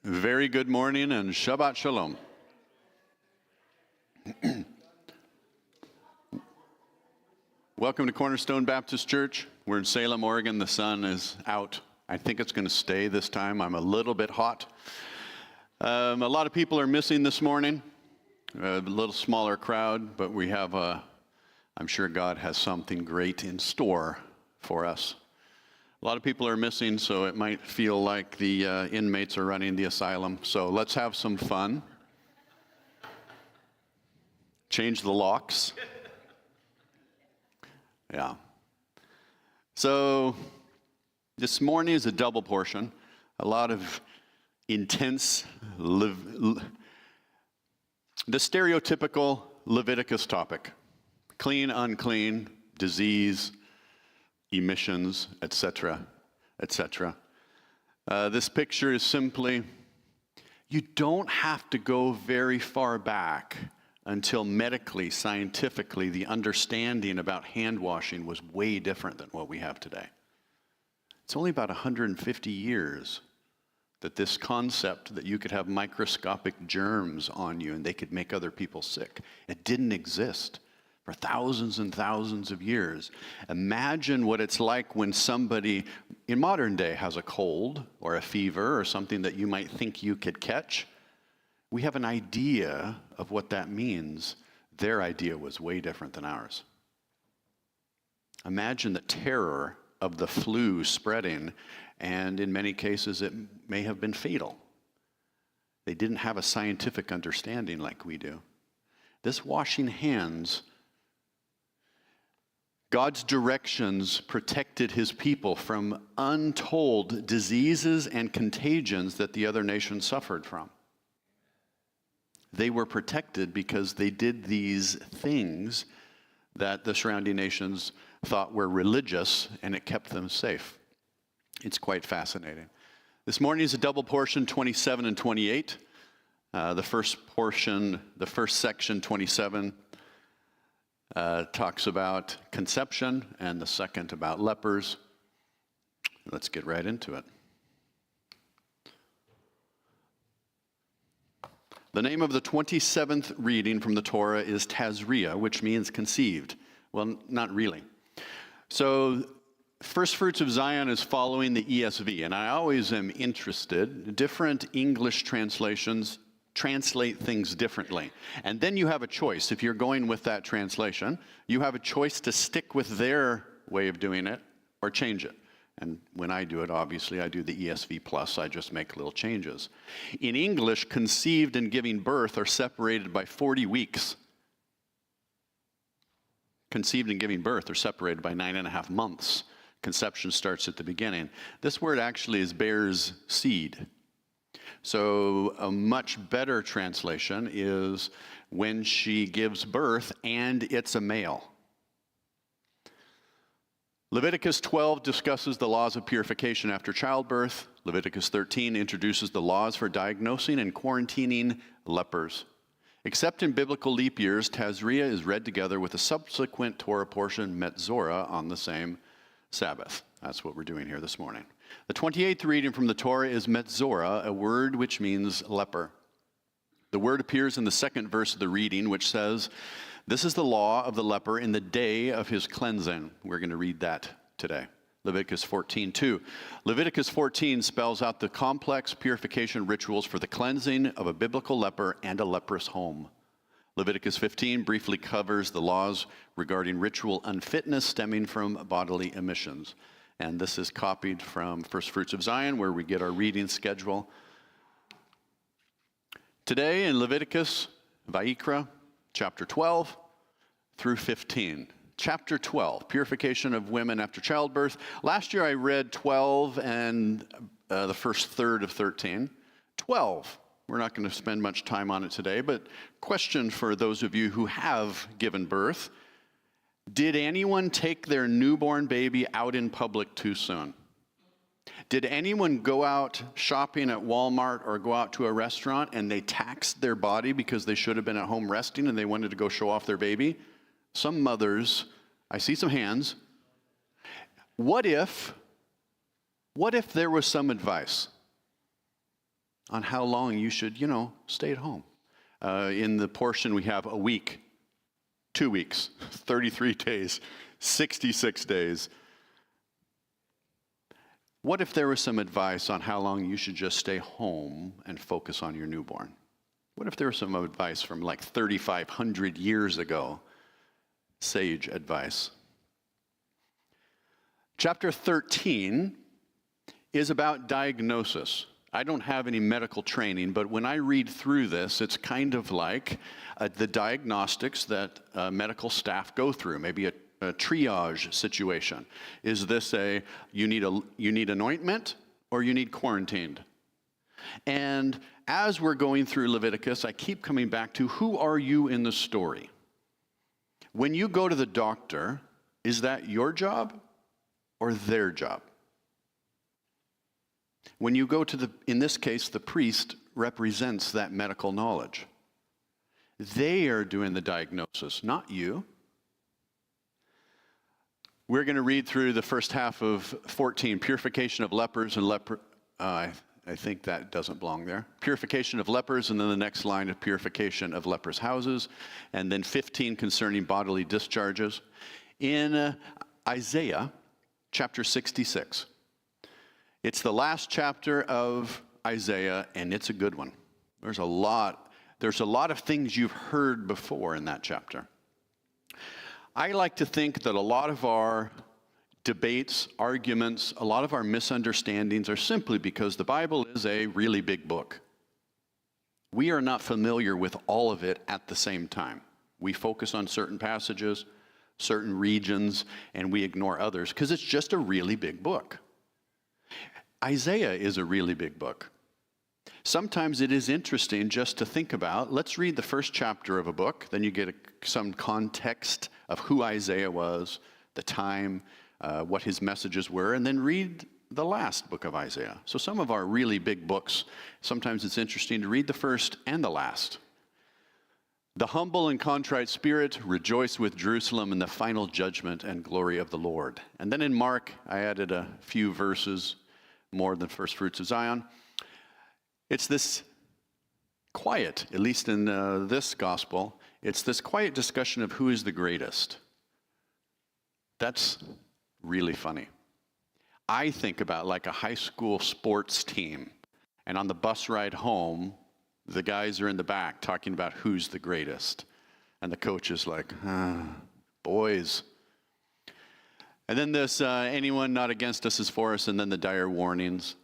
Very good morning and Shabbat Shalom. Welcome to Cornerstone Baptist Church. We're in Salem, Oregon. The sun is out. I think it's going to stay this time. I'm a little bit hot. A lot of people are missing this morning. A little smaller crowd, but we have I'm sure God has something great in store for us. A lot of people are missing, so it might feel like the inmates are running the asylum. So let's have some fun. Change the locks. Yeah. So this morning is a double portion. A lot of intense, the stereotypical Leviticus topic. Clean, unclean, disease, emissions, etc., etc. This picture is simply, you don't have to go very far back until medically, scientifically, the understanding about hand washing was way different than what we have today. It's only about 150 years that this concept that you could have microscopic germs on you and they could make other people sick, it didn't exist for thousands and thousands of years. Imagine what it's like when somebody in modern day has a cold or a fever or something that you might think you could catch. We have an idea of what that means. Their idea was way different than ours. Imagine the terror of the flu spreading, and in many cases it may have been fatal. They didn't have a scientific understanding like we do. This washing hands, God's directions protected his people from untold diseases and contagions that the other nations suffered from. They were protected because they did these things that the surrounding nations thought were religious, and it kept them safe. It's quite fascinating. This morning is a double portion, 27 and 28. The first portion, the first section, 27, talks about conception, and the second about lepers. Let's get right into it. The name of the 27th reading from the Torah is Tazria, which means conceived. Well, not really. So, First Fruits of Zion is following the ESV, and I always am interested. Different English translations translate things differently. And then you have a choice. If you're going with that translation, you have a choice to stick with their way of doing it or change it. And when I do it, obviously, I do the ESV plus. I just make little changes. In English, conceived and giving birth are separated by 40 weeks. Conceived and giving birth are separated by 9.5 months. Conception starts at the beginning. This word actually is bears seed. So a much better translation is when she gives birth and it's a male. Leviticus 12 discusses the laws of purification after childbirth. Leviticus 13 introduces the laws for diagnosing and quarantining lepers. Except in biblical leap years, Tazria is read together with a subsequent Torah Portion Metzora on the same Sabbath. That's what we're doing here this morning. The 28th reading from the Torah is Metzora, a word which means leper. The word appears in the second verse of the reading, which says, "This is the law of the leper in the day of his cleansing." We're going to read that today. Leviticus 14:2. Leviticus 14 spells out the complex purification rituals for the cleansing of a biblical leper and a leprous home. Leviticus 15 briefly covers the laws regarding ritual unfitness stemming from bodily emissions. And this is copied from First Fruits of Zion, where we get our reading schedule. Today in Leviticus, Vayikra, chapter 12 through 15. Chapter 12, purification of women after childbirth. Last year I read 12 and the first third of 13. 12, we're not going to spend much time on it today, but question for those of you who have given birth. Did anyone take their newborn baby out in public too soon? Did anyone go out shopping at Walmart or go out to a restaurant and they taxed their body because they should have been at home resting and they wanted to go show off their baby? Some mothers, I see some hands. What if there was some advice? on how long you should, stay at home. In the portion, we have a week, 2 weeks, 33 days, 66 days. What if there was some advice on how long you should just stay home and focus on your newborn? What if there was some advice from like 3,500 years ago? Sage advice. Chapter 13 is about diagnosis. I don't have any medical training, but when I read through this, it's kind of like the diagnostics that medical staff go through, maybe a triage situation. Is this you need an ointment or you need quarantined? And as we're going through Leviticus, I keep coming back to who are you in the story? When you go to the doctor, is that your job or their job? When you go to in this case, the priest represents that medical knowledge. They are doing the diagnosis, not you. We're going to read through the first half of 14, purification of lepers and I think that doesn't belong there. Purification of lepers, and then the next line of purification of lepers' houses, and then 15 concerning bodily discharges. In Isaiah chapter 66, it's the last chapter of Isaiah, and it's a good one. There's a lot of things you've heard before in that chapter. I like to think that a lot of our debates, arguments, a lot of our misunderstandings are simply because the Bible is a really big book. We are not familiar with all of it at the same time. We focus on certain passages, certain regions, and we ignore others because it's just a really big book. Isaiah is a really big book. Sometimes it is interesting just to think about, let's read the first chapter of a book, then you get some context of who Isaiah was, the time, what his messages were, and then read the last book of Isaiah. So some of our really big books, sometimes it's interesting to read the first and the last. The humble and contrite spirit rejoice with Jerusalem in the final judgment and glory of the Lord. And then in Mark, I added a few verses more than first fruits of Zion. It's this quiet, at least in this gospel, it's this quiet discussion of who is the greatest. That's really funny. I think about like a high school sports team, and on the bus ride home, the guys are in the back talking about who's the greatest. And the coach is like, boys. And then this, anyone not against us is for us, and then the dire warnings.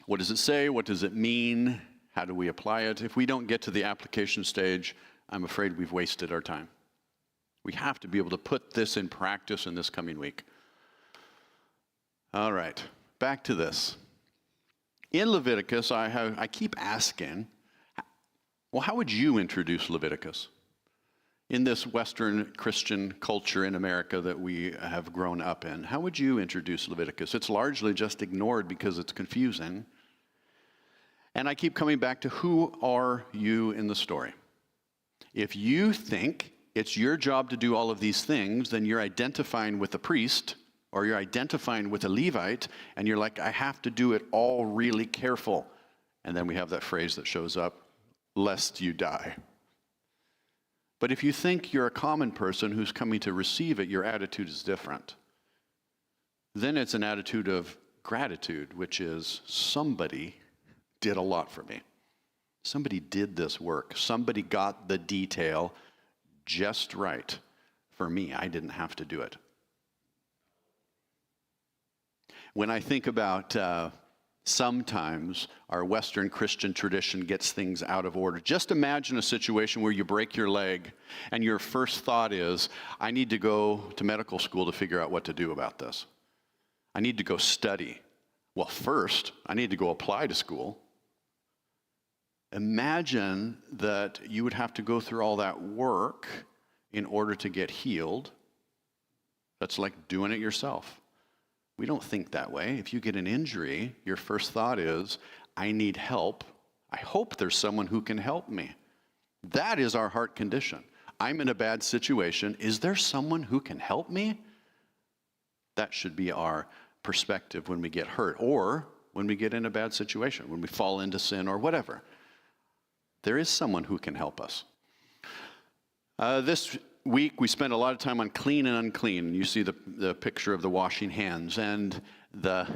What does it say? What does it mean? How do we apply it? If we don't get to the application stage, I'm afraid we've wasted our time. We have to be able to put this in practice in this coming week. All right, back to this. In Leviticus, I keep asking, well, how would you introduce Leviticus? In this Western Christian culture in America that we have grown up in, how would you introduce Leviticus? It's largely just ignored because it's confusing. And I keep coming back to who are you in the story? If you think it's your job to do all of these things, then you're identifying with a priest or you're identifying with a Levite, and you're like, I have to do it all really careful. And then we have that phrase that shows up, lest you die. But if you think you're a common person who's coming to receive it, your attitude is different. Then it's an attitude of gratitude, which is somebody did a lot for me. Somebody did this work. Somebody got the detail just right for me. I didn't have to do it. When I think about sometimes our Western Christian tradition gets things out of order. Just imagine a situation where you break your leg and your first thought is, I need to go to medical school to figure out what to do about this. I need to go study. Well, first, I need to go apply to school. Imagine that you would have to go through all that work in order to get healed. That's like doing it yourself. We don't think that way. If you get an injury, your first thought is, I need help. I hope there's someone who can help me. That is our heart condition. I'm in a bad situation. Is there someone who can help me? That should be our perspective when we get hurt. Or when we get in a bad situation, when we fall into sin or whatever. There is someone who can help us. This week, we spent a lot of time on clean and unclean. You see the picture of the washing hands. And the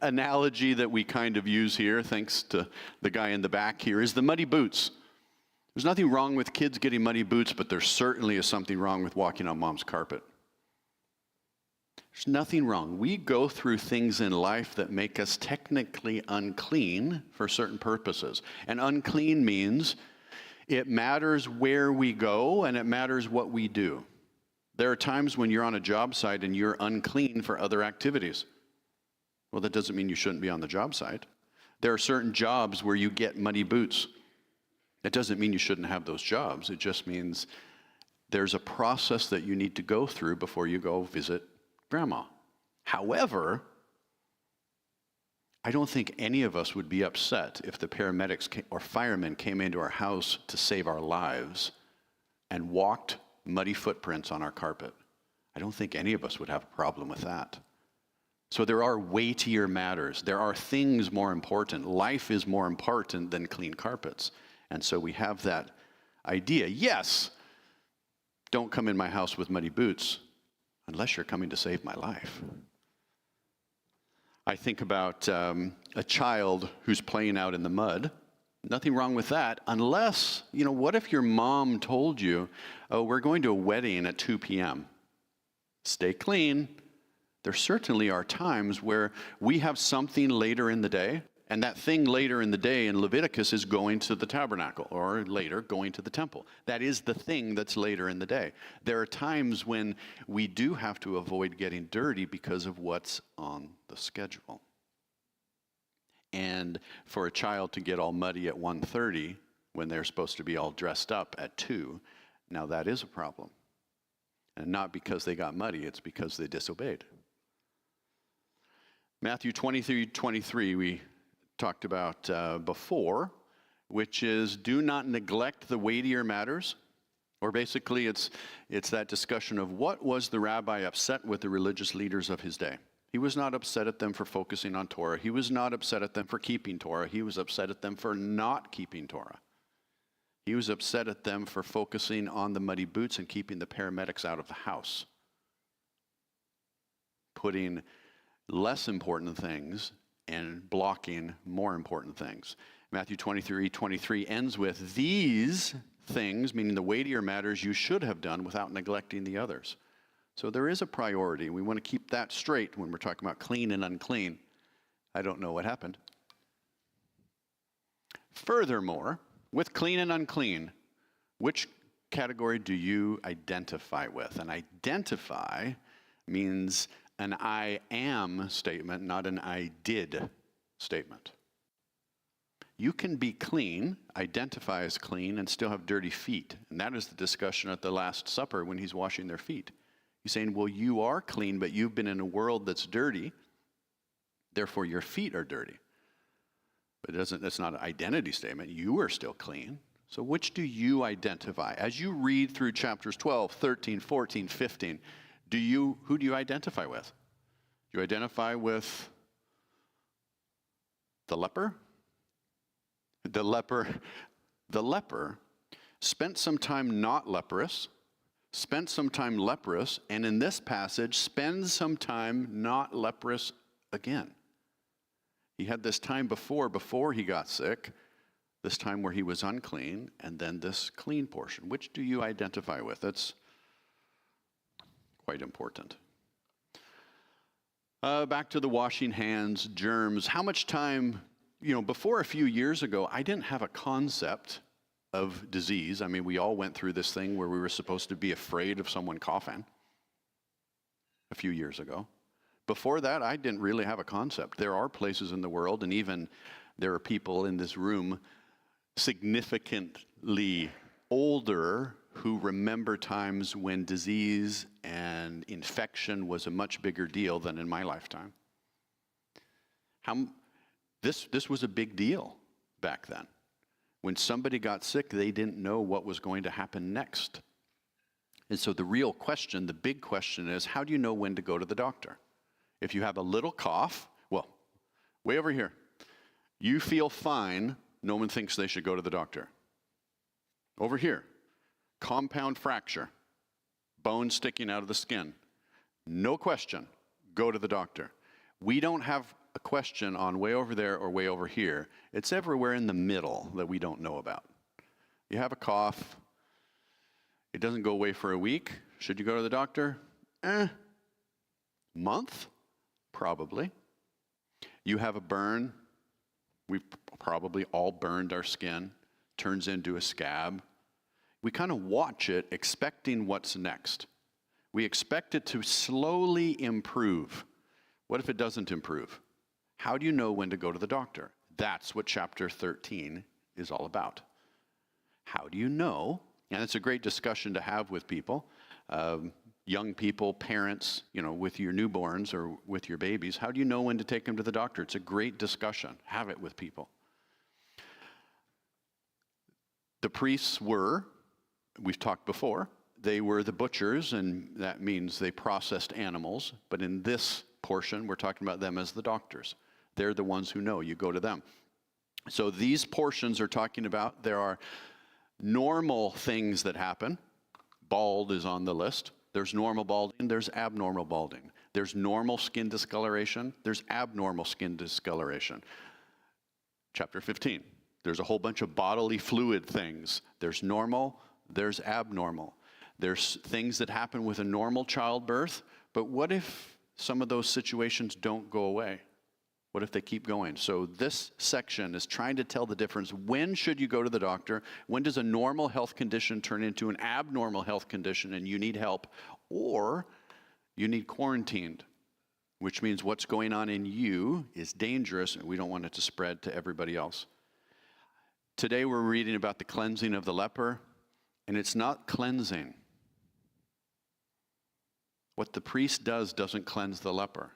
analogy that we kind of use here, thanks to the guy in the back here, is the muddy boots. There's nothing wrong with kids getting muddy boots, but there certainly is something wrong with walking on mom's carpet. There's nothing wrong. We go through things in life that make us technically unclean for certain purposes. And unclean means it matters where we go and it matters what we do. There are times when you're on a job site and you're unclean for other activities. Well, that doesn't mean you shouldn't be on the job site. There are certain jobs where you get muddy boots. It doesn't mean you shouldn't have those jobs. It just means there's a process that you need to go through before you go visit grandma. However, I don't think any of us would be upset if the paramedics or firemen came into our house to save our lives and walked muddy footprints on our carpet. I don't think any of us would have a problem with that. So there are weightier matters. There are things more important. Life is more important than clean carpets. And so we have that idea. Yes, don't come in my house with muddy boots unless you're coming to save my life. I think about a child who's playing out in the mud. Nothing wrong with that, unless, what if your mom told you, oh, we're going to a wedding at 2 p.m. Stay clean. There certainly are times where we have something later in the day, and that thing later in the day in Leviticus is going to the tabernacle, or later going to the temple. That is the thing that's later in the day. There are times when we do have to avoid getting dirty because of what's on the schedule. And for a child to get all muddy at 1:30 when they're supposed to be all dressed up at 2, now that is a problem. And not because they got muddy, it's because they disobeyed. Matthew 23:23 we talked about before, which is do not neglect the weightier matters. Or basically it's that discussion of what was the rabbi upset with the religious leaders of his day. He was not upset at them for focusing on Torah. He was not upset at them for keeping Torah. He was upset at them for not keeping Torah. He was upset at them for focusing on the muddy boots and keeping the paramedics out of the house. Putting less important things and blocking more important things. Matthew 23:23 ends with these things, meaning the weightier matters you should have done without neglecting the others. So there is a priority. We want to keep that straight when we're talking about clean and unclean. I don't know what happened. Furthermore, with clean and unclean, which category do you identify with? And identify means an I am statement, not an I did statement. You can be clean, identify as clean, and still have dirty feet. And that is the discussion at the Last Supper when he's washing their feet. He's saying, well, you are clean, but you've been in a world that's dirty, therefore your feet are dirty. But that's not an identity statement. You are still clean. So which do you identify? As you read through chapters 12, 13, 14, 15, who do you identify with? Do you identify with the leper? The leper spent some time not leprous, spent some time leprous, and in this passage, spends some time not leprous again. He had this time before he got sick, this time where he was unclean, and then this clean portion. Which do you identify with? That's quite important. Back to the washing hands, germs. How much time, before a few years ago, I didn't have a concept of disease. I mean, we all went through this thing where we were supposed to be afraid of someone coughing a few years ago. Before that, I didn't really have a concept. There are places in the world, and even there are people in this room significantly older who remember times when disease and infection was a much bigger deal than in my lifetime. This was a big deal back then. When somebody got sick, they didn't know what was going to happen next. And so the real question, the big question is, how do you know when to go to the doctor? If you have a little cough, well, way over here, You feel fine, no one thinks they should go to the doctor. Over here, compound fracture, bone sticking out of the skin. No question, go to the doctor. We don't have a question on way over there or way over here. It's everywhere in the middle that we don't know about. You have a cough. It doesn't go away for a week. Should you go to the doctor? Month? Probably. You have a burn. We've probably all burned our skin. Turns into a scab. We kind of watch it expecting what's next. We expect it to slowly improve. What if it doesn't improve? How do you know when to go to the doctor? That's what chapter 13 is all about. How do you know? And it's a great discussion to have with people, young people, parents, with your newborns or with your babies. How do you know when to take them to the doctor? It's a great discussion. Have it with people. The priests we've talked before, they were the butchers, and that means they processed animals. But in this portion, we're talking about them as the doctors. They're the ones who know. You go to them. So these portions are talking about there are normal things that happen. Bald is on the list. There's normal balding. There's abnormal balding. There's normal skin discoloration. There's abnormal skin discoloration. Chapter 15. There's a whole bunch of bodily fluid things. There's normal. There's abnormal. There's things that happen with a normal childbirth. But what if some of those situations don't go away? What if they keep going? So this section is trying to tell the difference. When should you go to the doctor? When does a normal health condition turn into an abnormal health condition and you need help? Or you need quarantined, which means what's going on in you is dangerous and we don't want it to spread to everybody else. Today we're reading about the cleansing of the leper, and it's not cleansing. What the priest does doesn't cleanse the leper.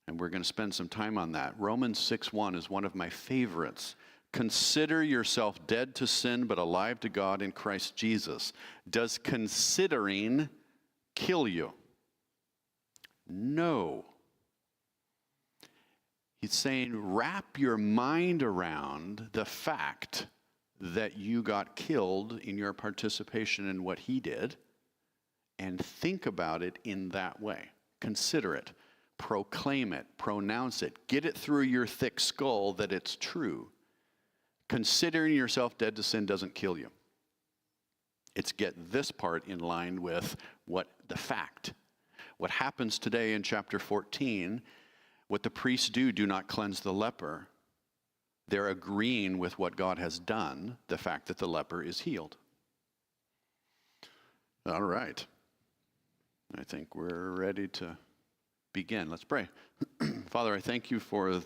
And we're going to spend some time on that. Romans 6:1 is one of my favorites. Consider yourself dead to sin, but alive to God in Christ Jesus. Does considering kill you? No. He's saying, wrap your mind around the fact that you got killed in your participation in what he did, and think about it in that way. Consider it. Proclaim it, pronounce it, get it through your thick skull that it's true. Considering yourself dead to sin doesn't kill you. It's get this part in line with what the fact. What happens today in chapter 14, what the priests do not cleanse the leper. They're agreeing with what God has done, the fact that the leper is healed. All right. I think we're ready to begin. Let's pray. Father, I thank you for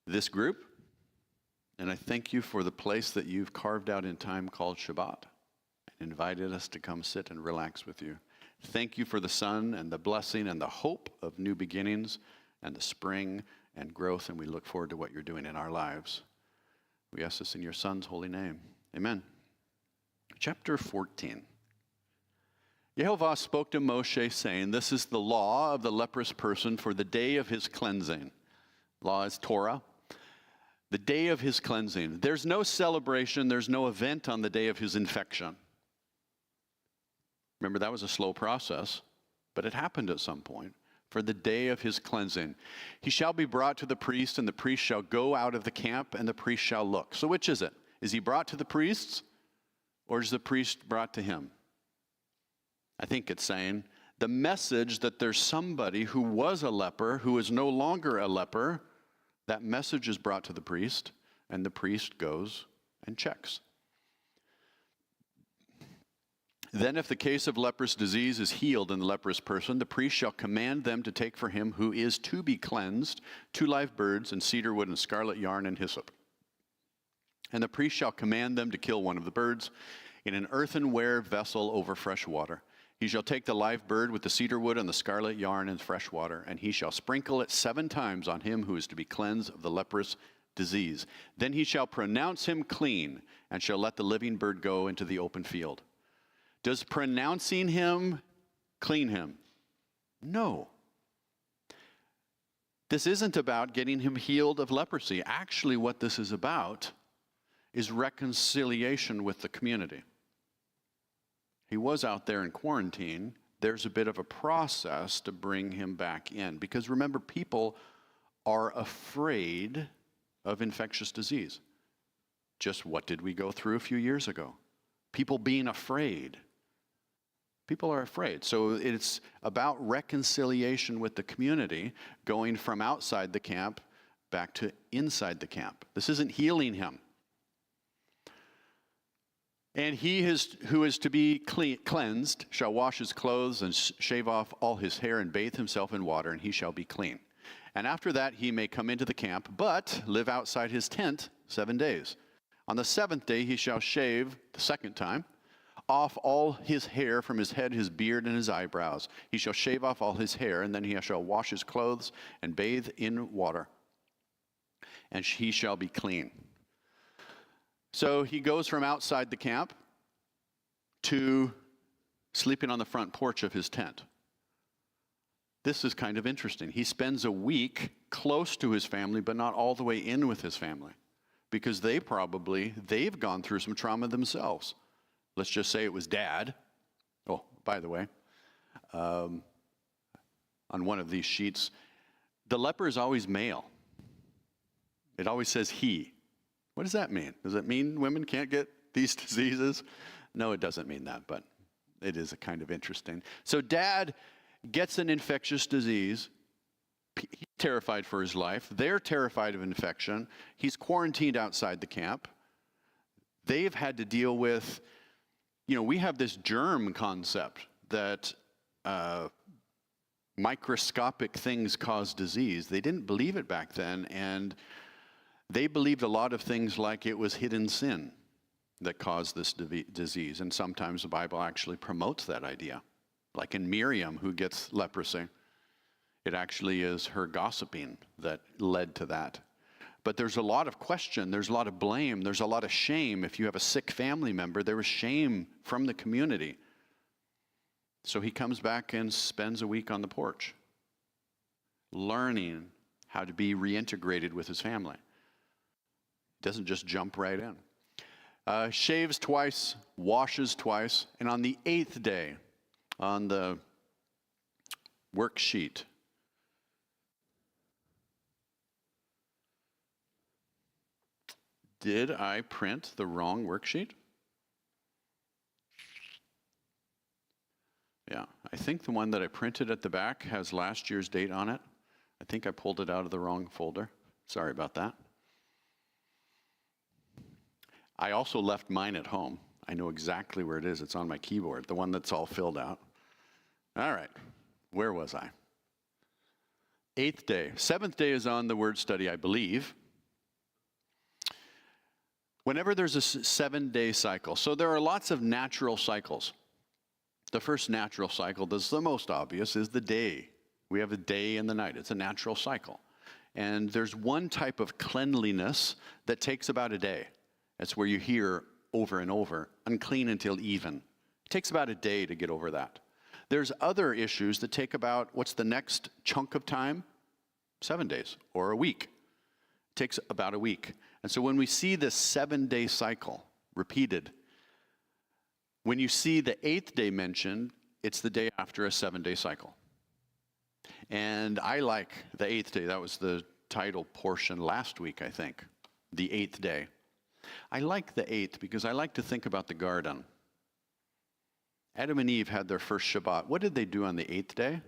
this group, and I thank you for the place that you've carved out in time called Shabbat and invited us to come sit and relax with you. Thank you for the sun and the blessing and the hope of new beginnings and the spring and growth, and we look forward to what you're doing in our lives. We ask this in your Son's holy name. Amen. Chapter 14. Yehovah spoke to Moshe, saying, this is the law of the leprous person for the day of his cleansing. Law is Torah. The day of his cleansing. There's no celebration, there's no event on the day of his infection. Remember, that was a slow process, but it happened at some point. For the day of his cleansing. He shall be brought to the priest, and the priest shall go out of the camp, and the priest shall look. So which is it? Is he brought to the priests, or is the priest brought to him? I think it's saying the message that there's somebody who was a leper, who is no longer a leper, that message is brought to the priest, and the priest goes and checks. Then if the case of leprous disease is healed in the leprous person, the priest shall command them to take for him who is to be cleansed 2 live birds and cedar wood and scarlet yarn and hyssop. And the priest shall command them to kill one of the birds in an earthenware vessel over fresh water. He shall take the live bird with the cedar wood and the scarlet yarn and fresh water, and he shall sprinkle it 7 times on him who is to be cleansed of the leprous disease. Then he shall pronounce him clean, and shall let the living bird go into the open field. Does pronouncing him clean him? No. This isn't about getting him healed of leprosy. Actually, what this is about is reconciliation with the community. He was out there in quarantine. There's a bit of a process to bring him back in. Because remember, people are afraid of infectious disease. Just what did we go through a few years ago? People being afraid. People are afraid. So it's about reconciliation with the community, going from outside the camp back to inside the camp. This isn't healing him. And he who is to be cleansed shall wash his clothes and shave off all his hair and bathe himself in water, and he shall be clean. And after that he may come into the camp, but live outside his tent 7 days. On the seventh day he shall shave the second time off all his hair from his head, his beard, and his eyebrows. He shall shave off all his hair, and then he shall wash his clothes and bathe in water, and he shall be clean. So he goes from outside the camp to sleeping on the front porch of his tent. This is kind of interesting. He spends a week close to his family, but not all the way in with his family, because they've gone through some trauma themselves. Let's just say it was dad. Oh, by the way, on one of these sheets, the leper is always male. It always says he. What does that mean? Does it mean women can't get these diseases? No, it doesn't mean that, but it is a kind of interesting. So dad gets an infectious disease. He's terrified for his life. They're terrified of infection. He's quarantined outside the camp. They've had to deal with, we have this germ concept that microscopic things cause disease. They didn't believe it back then, and they believed a lot of things like it was hidden sin that caused this disease. And sometimes the Bible actually promotes that idea. Like in Miriam, who gets leprosy, it actually is her gossiping that led to that. But there's a lot of question, there's a lot of blame, there's a lot of shame. If you have a sick family member, there was shame from the community. So he comes back and spends a week on the porch, learning how to be reintegrated with his family. Doesn't just jump right in. Shaves twice, washes twice, and on the 8th day, on the worksheet, did I print the wrong worksheet? Yeah, I think the one that I printed at the back has last year's date on it. I think I pulled it out of the wrong folder. Sorry about that. I also left mine at home. I know exactly where it is. It's on my keyboard, the one that's all filled out. All right, where was I? 8th day. 7th day is on the word study, I believe. Whenever there's a 7-day cycle, so there are lots of natural cycles. The first natural cycle, that's the most obvious, is the day. We have a day and the night. It's a natural cycle. And there's one type of cleanliness that takes about a day. That's where you hear over and over, unclean until even. It takes about a day to get over that. There's other issues that take about, what's the next chunk of time? 7 days or a week. It takes about a week. And so when we see this 7-day cycle repeated, when you see the 8th day mentioned, it's the day after a 7-day cycle. And I like the 8th day. That was the title portion last week, I think. The 8th day. I like the 8th because I like to think about the garden. Adam and Eve had their first Shabbat. What did they do on the 8th day?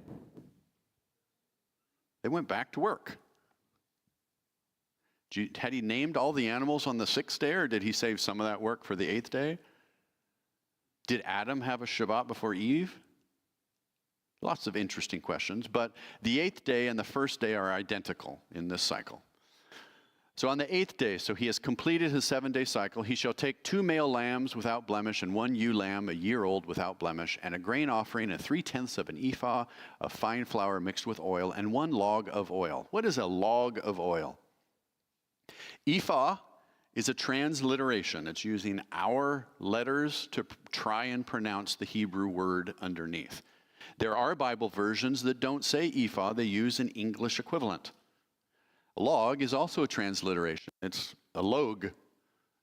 They went back to work. Had he named all the animals on the 6th day, or did he save some of that work for the 8th day? Did Adam have a Shabbat before Eve? Lots of interesting questions, but the 8th day and the first day are identical in this cycle. So on the 8th day, so he has completed his 7-day cycle, he shall take 2 male lambs without blemish and 1 ewe lamb a year old without blemish, and a grain offering and 3/10 of an ephah of fine flour mixed with oil, and 1 log of oil. What is a log of oil? Ephah is a transliteration. It's using our letters to try and pronounce the Hebrew word underneath. There are Bible versions that don't say ephah. They use an English equivalent. A log is also a transliteration. It's a log,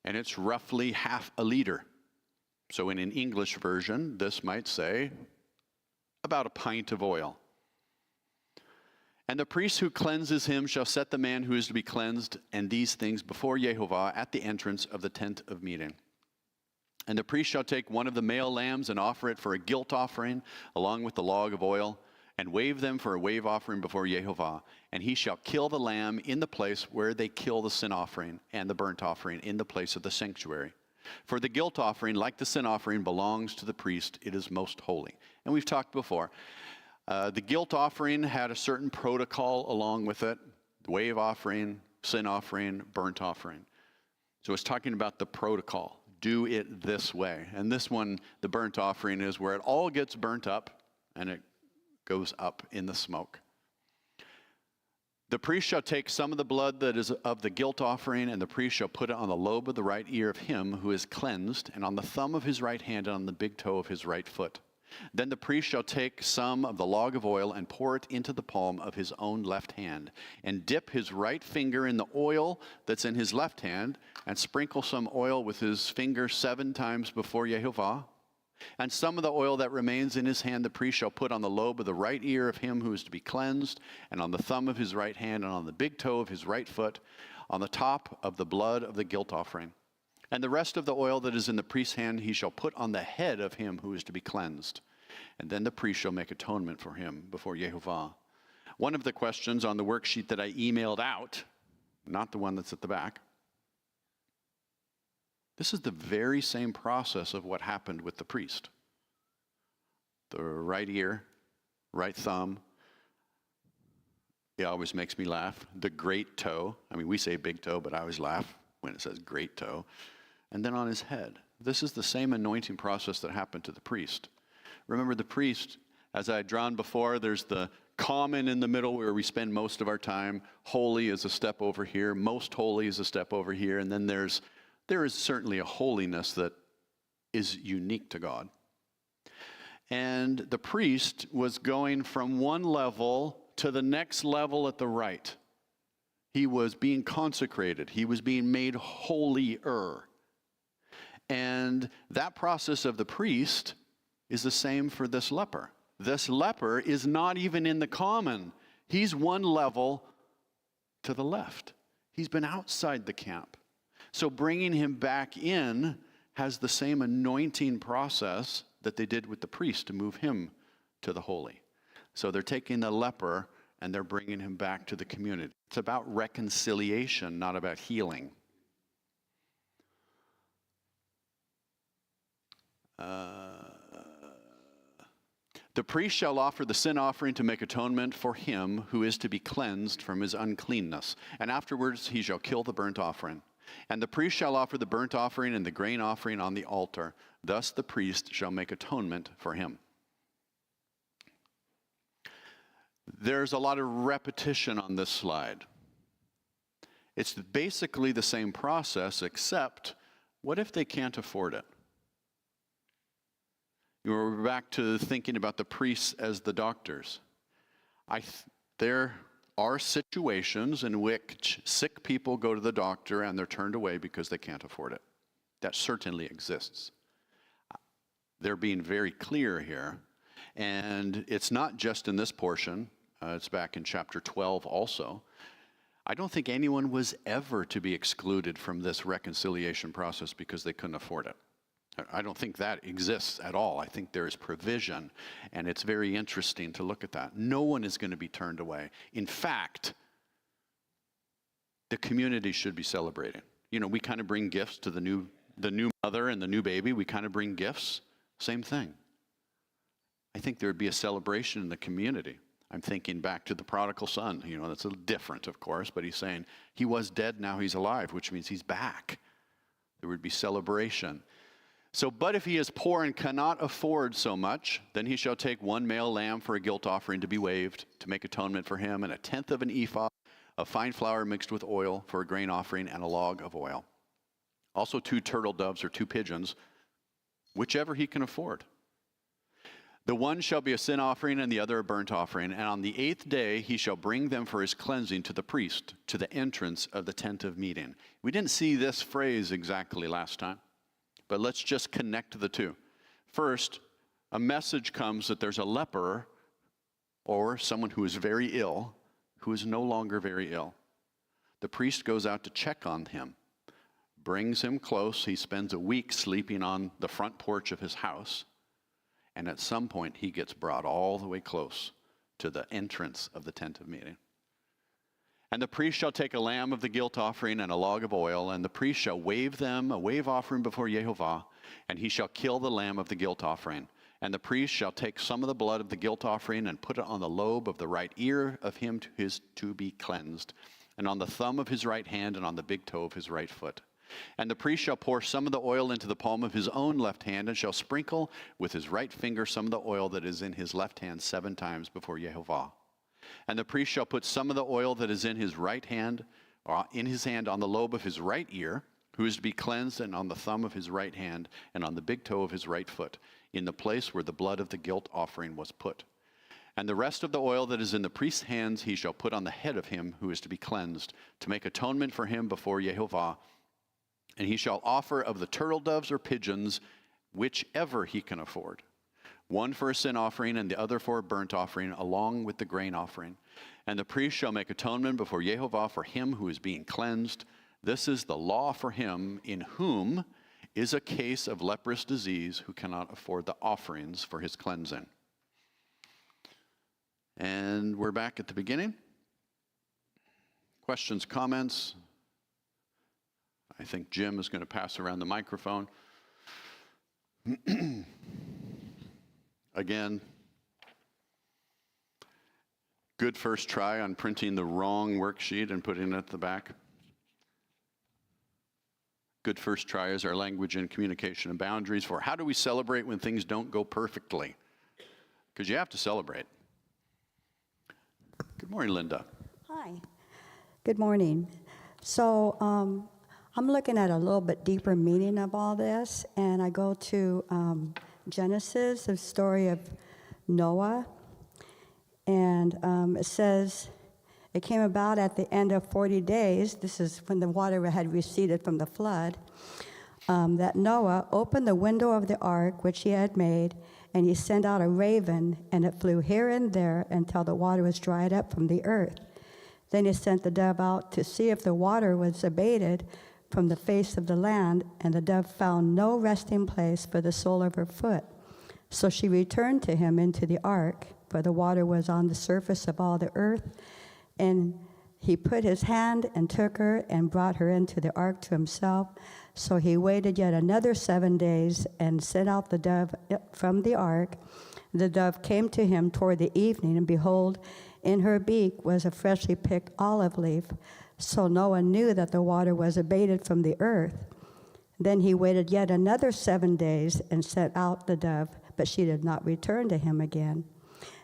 and it's roughly half a liter. So in an English version, this might say about a pint of oil. And the priest who cleanses him shall set the man who is to be cleansed and these things before Jehovah at the entrance of the tent of meeting. And the priest shall take one of the male lambs and offer it for a guilt offering along with the log of oil, and wave them for a wave offering before Jehovah. And he shall kill the lamb in the place where they kill the sin offering and the burnt offering in the place of the sanctuary. For the guilt offering, like the sin offering, belongs to the priest. It is most holy. And we've talked before. The guilt offering had a certain protocol along with it. Wave offering, sin offering, burnt offering. So it's talking about the protocol. Do it this way. And this one, the burnt offering, is where it all gets burnt up and it goes up in the smoke. The priest shall take some of the blood that is of the guilt offering, and the priest shall put it on the lobe of the right ear of him who is cleansed, and on the thumb of his right hand, and on the big toe of his right foot. Then the priest shall take some of the log of oil and pour it into the palm of his own left hand, and dip his right finger in the oil that's in his left hand, and sprinkle some oil with his finger 7 times before Jehovah. And some of the oil that remains in his hand the priest shall put on the lobe of the right ear of him who is to be cleansed, and on the thumb of his right hand, and on the big toe of his right foot, on the top of the blood of the guilt offering. And the rest of the oil that is in the priest's hand he shall put on the head of him who is to be cleansed. And then the priest shall make atonement for him before Jehovah. One of the questions on the worksheet that I emailed out, not the one that's at the back, this is the very same process of what happened with the priest. The right ear, right thumb. It always makes me laugh. The great toe. I mean, we say big toe, but I always laugh when it says great toe. And then on his head. This is the same anointing process that happened to the priest. Remember, the priest, as I had drawn before, there's the common in the middle where we spend most of our time. Holy is a step over here. Most holy is a step over here. And then there is certainly a holiness that is unique to God. And the priest was going from one level to the next level at the right. He was being consecrated. He was being made holier. And that process of the priest is the same for this leper. This leper is not even in the common. He's one level to the left. He's been outside the camp. So bringing him back in has the same anointing process that they did with the priest to move him to the holy. So they're taking the leper and they're bringing him back to the community. It's about reconciliation, not about healing. The priest shall offer the sin offering to make atonement for him who is to be cleansed from his uncleanness. And afterwards he shall kill the burnt offering. And the priest shall offer the burnt offering and the grain offering on the altar. Thus the priest shall make atonement for him. There's a lot of repetition on this slide. It's basically the same process, except what if they can't afford it? We're back to thinking about the priests as the doctors. There are situations in which sick people go to the doctor and they're turned away because they can't afford it. That certainly exists. They're being very clear here. And it's not just in this portion. It's back in chapter 12 also. I don't think anyone was ever to be excluded from this reconciliation process because they couldn't afford it. I don't think that exists at all. I think there is provision, and it's very interesting to look at that. No one is going to be turned away. In fact, the community should be celebrating. You know, we kind of bring gifts to the new mother and the new baby. We kind of bring gifts. Same thing. I think there would be a celebration in the community. I'm thinking back to the prodigal son. You know, that's a little different, of course, but he's saying he was dead, now he's alive, which means he's back. There would be celebration. So, but if he is poor and cannot afford so much, then he shall take one male lamb for a guilt offering to be waved, to make atonement for him, and 1/10 of an ephah of fine flour mixed with oil for a grain offering, and a log of oil. Also 2 turtle doves or 2 pigeons, whichever he can afford. The one shall be a sin offering and the other a burnt offering. And on the 8th day he shall bring them for his cleansing to the priest, to the entrance of the tent of meeting. We didn't see this phrase exactly last time, but let's just connect the two. First, a message comes that there's a leper or someone who is very ill, who is no longer very ill. The priest goes out to check on him, brings him close. He spends a week sleeping on the front porch of his house. And at some point, he gets brought all the way close to the entrance of the tent of meeting. And the priest shall take a lamb of the guilt offering and a log of oil, and the priest shall wave them, a wave offering before Yehovah, and he shall kill the lamb of the guilt offering. And the priest shall take some of the blood of the guilt offering and put it on the lobe of the right ear of him to be cleansed, and on the thumb of his right hand and on the big toe of his right foot. And the priest shall pour some of the oil into the palm of his own left hand, and shall sprinkle with his right finger some of the oil that is in his left hand 7 times before Yehovah. And the priest shall put some of the oil that is in his right hand, or in his hand, on the lobe of his right ear, who is to be cleansed, and on the thumb of his right hand, and on the big toe of his right foot, in the place where the blood of the guilt offering was put. And the rest of the oil that is in the priest's hands he shall put on the head of him who is to be cleansed, to make atonement for him before Yehovah. And he shall offer of the turtle doves or pigeons, whichever he can afford, one for a sin offering and the other for a burnt offering, along with the grain offering. And the priest shall make atonement before Yehovah for him who is being cleansed. This is the law for him in whom is a case of leprous disease, who cannot afford the offerings for his cleansing. And we're back at the beginning. Questions, comments? I think Jim is going to pass around the microphone. Again, good first try on printing the wrong worksheet and putting it at the back. Good first try is our language and communication and boundaries for how do we celebrate when things don't go perfectly? Because you have to celebrate. Good morning, Linda. Hi. Good morning. So I'm looking at a little bit deeper meaning of all this, and I go to Genesis, the story of Noah, and it says, it came about at the end of 40 days, this is when the water had receded from the flood, that Noah opened the window of the ark which he had made, and he sent out a raven, and it flew here and there until the water was dried up from the earth. Then he sent the dove out to see if the water was abated from the face of the land, and the dove found no resting place for the sole of her foot. So she returned to him into the ark, for the water was on the surface of all the earth. And he put his hand and took her and brought her into the ark to himself. So he waited yet another 7 days and sent out the dove from the ark. The dove came to him toward the evening, and behold, in her beak was a freshly picked olive leaf. So Noah knew that the water was abated from the earth. Then he waited yet another 7 days and sent out the dove, but she did not return to him again.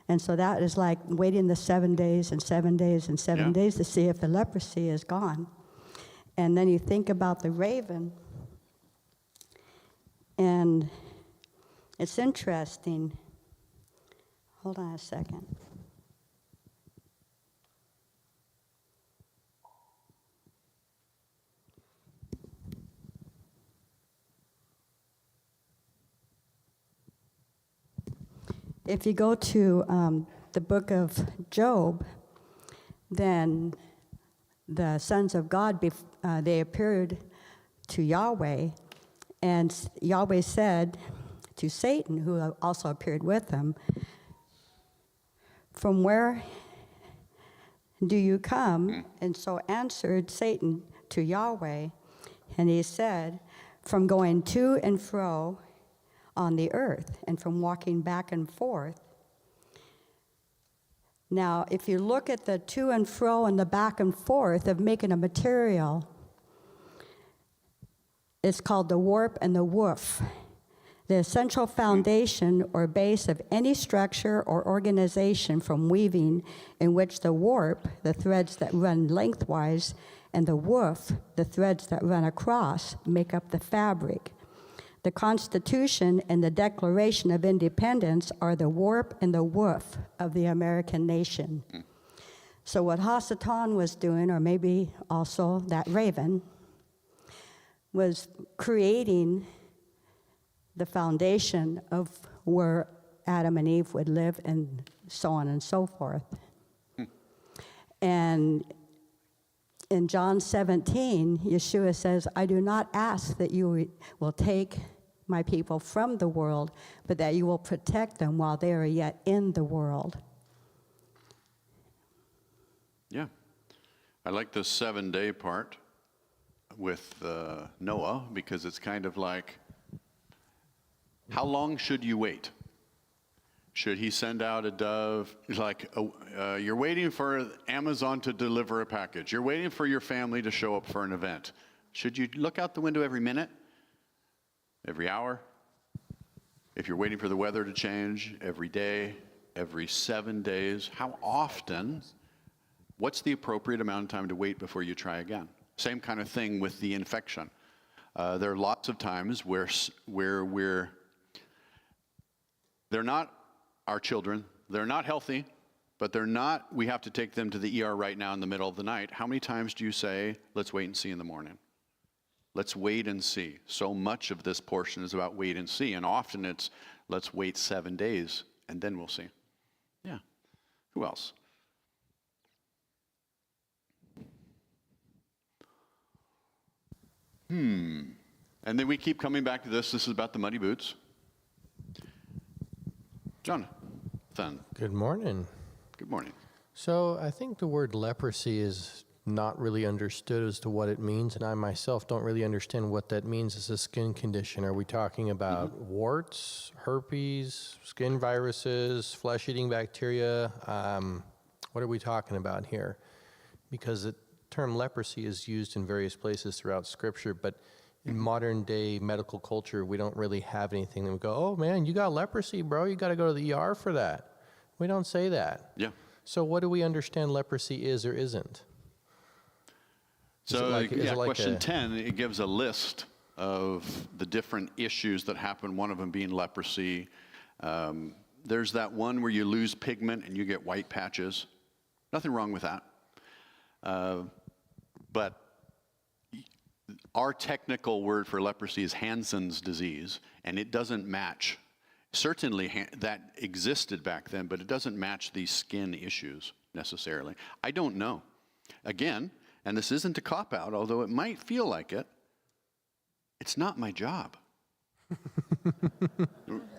And so that is like waiting the 7 days and 7 days and 7 days to see if the leprosy is gone. And then you think about the raven, and it's interesting. Hold on a second. If you go to the book of Job, then the sons of God, they appeared to Yahweh, and Yahweh said to Satan, who also appeared with them, "From where do you come?" And so answered Satan to Yahweh, and he said, "From going to and fro on the earth, and from walking back and forth." Now, if you look at the to and fro and the back and forth of making a material, it's called the warp and the woof. The essential foundation or base of any structure or organization from weaving, in which the warp, the threads that run lengthwise, and the woof, the threads that run across, make up the fabric. The Constitution and the Declaration of Independence are the warp and the woof of the American nation. So what Hasatan was doing, or maybe also that raven, was creating the foundation of where Adam and Eve would live, and so on and so forth. And in John 17, Yeshua says, I do not ask that you will take my people from the world, but that you will protect them while they are yet in the world. Yeah. I like the 7-day part with Noah, because it's kind of like, how long should you wait? Should he send out a dove? It's like, you're waiting for Amazon to deliver a package. You're waiting for your family to show up for an event. Should you look out the window every minute? Every hour? If you're waiting for the weather to change, every day, every 7 days? How often? What's the appropriate amount of time to wait before you try again? Same kind of thing with the infection. There are lots of times where they're not our children, they're not healthy, but we have to take them to the ER right now in the middle of the night. How many times do you say, let's wait and see in the morning? Let's wait and see. So much of this portion is about wait and see, and often it's, let's wait 7 days, and then we'll see. Yeah. Who else? And then we keep coming back to this. This is about the muddy boots. Jonathan. Good morning. Good morning. So I think the word leprosy is not really understood as to what it means, and I myself don't really understand what that means as a skin condition. Are we talking about warts, herpes, skin viruses, flesh-eating bacteria? What are we talking about here? Because the term leprosy is used in various places throughout Scripture, but in modern day medical culture, we don't really have anything that we go, oh man, you got leprosy, bro, you got to go to the ER for that. We don't say that. Yeah. So what do we understand leprosy is or isn't? So question 10, it gives a list of the different issues that happen, one of them being leprosy. There's that one where you lose pigment and you get white patches. Nothing wrong with that. But our technical word for leprosy is Hansen's disease, and it doesn't match. Certainly that existed back then, but it doesn't match these skin issues necessarily. I don't know. Again, and this isn't a cop-out, although it might feel like it, it's not my job.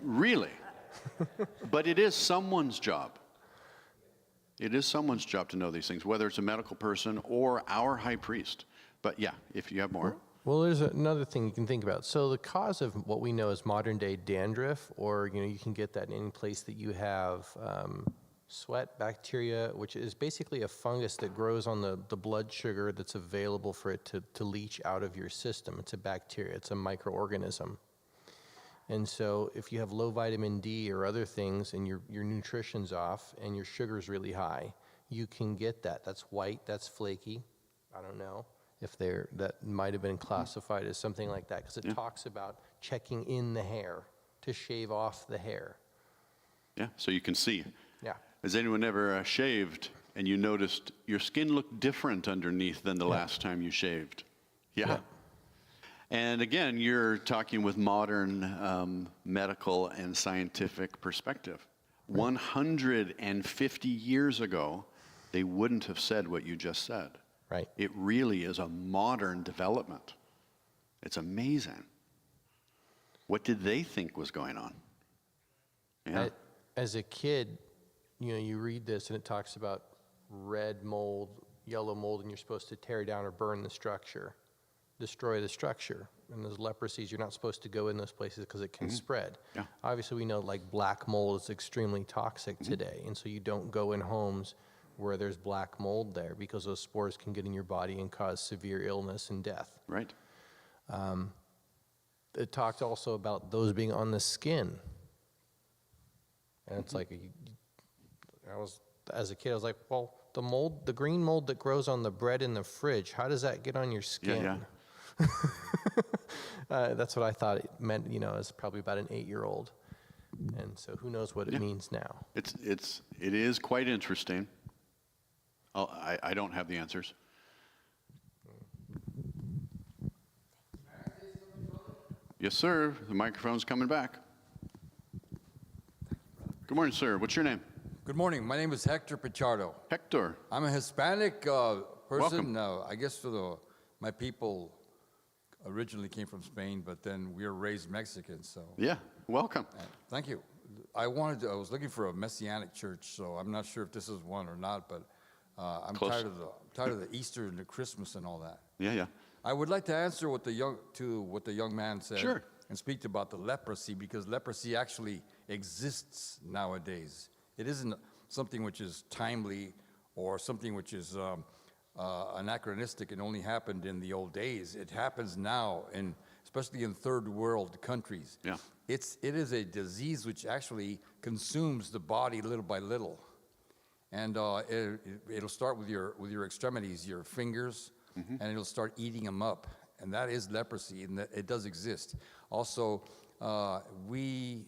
Really. But it is someone's job. It is someone's job to know these things, whether it's a medical person or our high priest. But yeah, if you have more. Well, there's another thing you can think about. So the cause of what we know as modern day dandruff, or you can get that in any place that you have sweat bacteria, which is basically a fungus that grows on the blood sugar that's available for it to leach out of your system. It's a bacteria, it's a microorganism. And so if you have low vitamin D or other things and your nutrition's off and your sugar's really high, you can get that. That's white, that's flaky. I don't know if that might have been classified as something like that, because it talks about checking in the hair to shave off the hair. Yeah, so you can see. Yeah. Has anyone ever shaved and you noticed your skin looked different underneath than the last time you shaved? Yeah. And again, you're talking with modern medical and scientific perspective. 150 years ago, they wouldn't have said what you just said. Right. It really is a modern development. It's amazing. What did they think was going on? Yeah. As a kid, you read this and it talks about red mold, yellow mold, and you're supposed to tear down or burn the structure, destroy the structure. And those leprosies, you're not supposed to go in those places because it can spread. Yeah. Obviously, we know like black mold is extremely toxic today, and so you don't go in homes where there's black mold there because those spores can get in your body and cause severe illness and death. Right. It talked also about those being on the skin. And it's like, as a kid, I was like, well, the green mold that grows on the bread in the fridge, how does that get on your skin? Yeah. That's what I thought it meant, as probably about an 8-year-old. And so who knows what it means now. It is quite interesting. I don't have the answers. Yes, sir. The microphone's coming back. Good morning, sir. What's your name? Good morning. My name is Hector Pichardo. Hector. I'm a Hispanic person. Welcome. I guess my people originally came from Spain, but then we were raised Mexican. So Yeah, welcome. thank you. I was looking for a Messianic church, so I'm not sure if this is one or not. But I'm Close. tired of the Easter and the Christmas and all that. Yeah. I would like to answer what the young man said. Sure. And speak about the leprosy, because leprosy actually exists nowadays. It isn't something which is timely or something which is anachronistic and only happened in the old days. It happens now, especially in third world countries. Yeah. It is a disease which actually consumes the body little by little, and it'll start with your extremities, your fingers, and it'll start eating them up. And that is leprosy, and it does exist. Also, we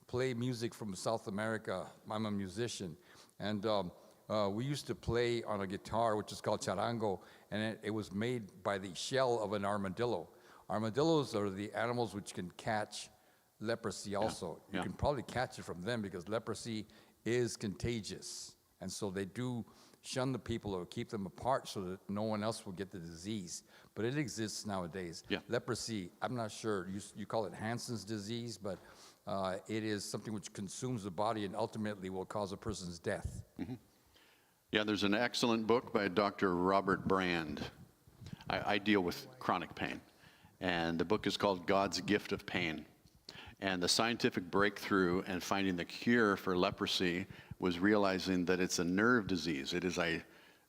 play music from South America. I'm a musician, and we used to play on a guitar, which is called charango, and it was made by the shell of an armadillo. Armadillos are the animals which can catch leprosy also. Yeah. You can probably catch it from them because leprosy is contagious, and so they do shun the people or keep them apart so that no one else will get the disease. But it exists nowadays. Yeah. Leprosy, I'm not sure, you call it Hansen's disease, but it is something which consumes the body and ultimately will cause a person's death. Yeah, there's an excellent book by Dr. Robert Brand. I deal with chronic pain, and the book is called God's Gift of Pain. And the scientific breakthrough and finding the cure for leprosy was realizing that it's a nerve disease. It is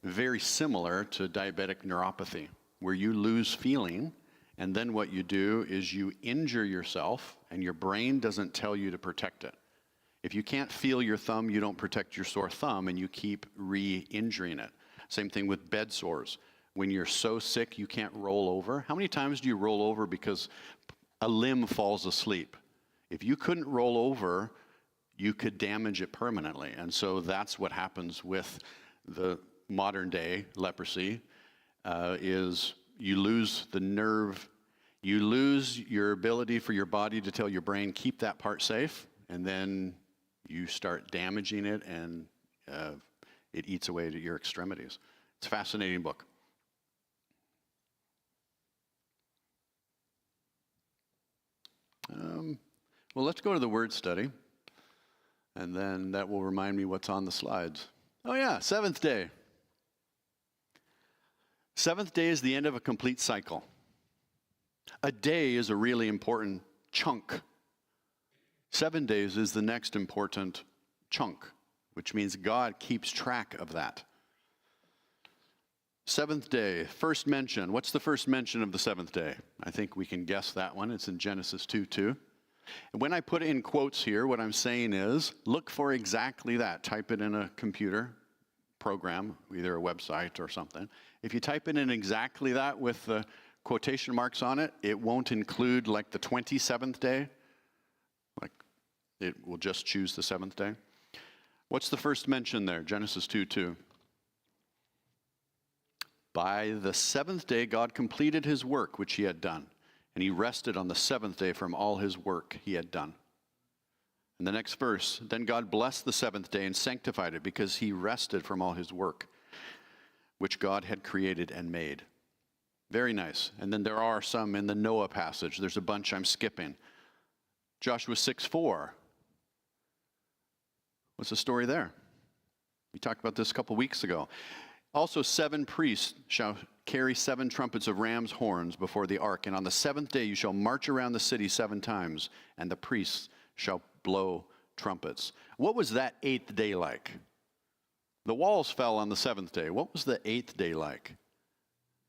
very similar to diabetic neuropathy, where you lose feeling, and then what you do is you injure yourself, and your brain doesn't tell you to protect it. If you can't feel your thumb, you don't protect your sore thumb, and you keep re-injuring it. Same thing with bed sores. When you're so sick you can't roll over. How many times do you roll over because a limb falls asleep? If you couldn't roll over, you could damage it permanently. And so that's what happens with the modern day leprosy, is you lose the nerve, you lose your ability for your body to tell your brain, keep that part safe, and then you start damaging it, and it eats away at your extremities. It's a fascinating book. Well, let's go to the word study, and then that will remind me what's on the slides. Oh yeah, seventh day. Seventh day is the end of a complete cycle. A day is a really important chunk. 7 days is the next important chunk, which means God keeps track of that. Seventh day, first mention. What's the first mention of the seventh day? I think we can guess that one. It's in Genesis 2:2. And when I put in quotes here, what I'm saying is, look for exactly that. Type it in a computer program, either a website or something. If you type it in exactly that with the quotation marks on it, it won't include like the 27th day. Like, it will just choose the 7th day. What's the first mention there? Genesis 2:2. By the 7th day, God completed his work which he had done, and he rested on the 7th day from all his work he had done. And the next verse, then God blessed the 7th day and sanctified it, because he rested from all his work which God had created and made. Very nice. And then there are some in the Noah passage. There's a bunch I'm skipping. Joshua 6:4. What's the story there? We talked about this a couple weeks ago. Also, 7 priests shall carry 7 trumpets of ram's horns before the ark, and on the 7th day you shall march around the city 7 times, and the priests shall blow trumpets. What was that 8th day like? The walls fell on the 7th day. What was the 8th day like?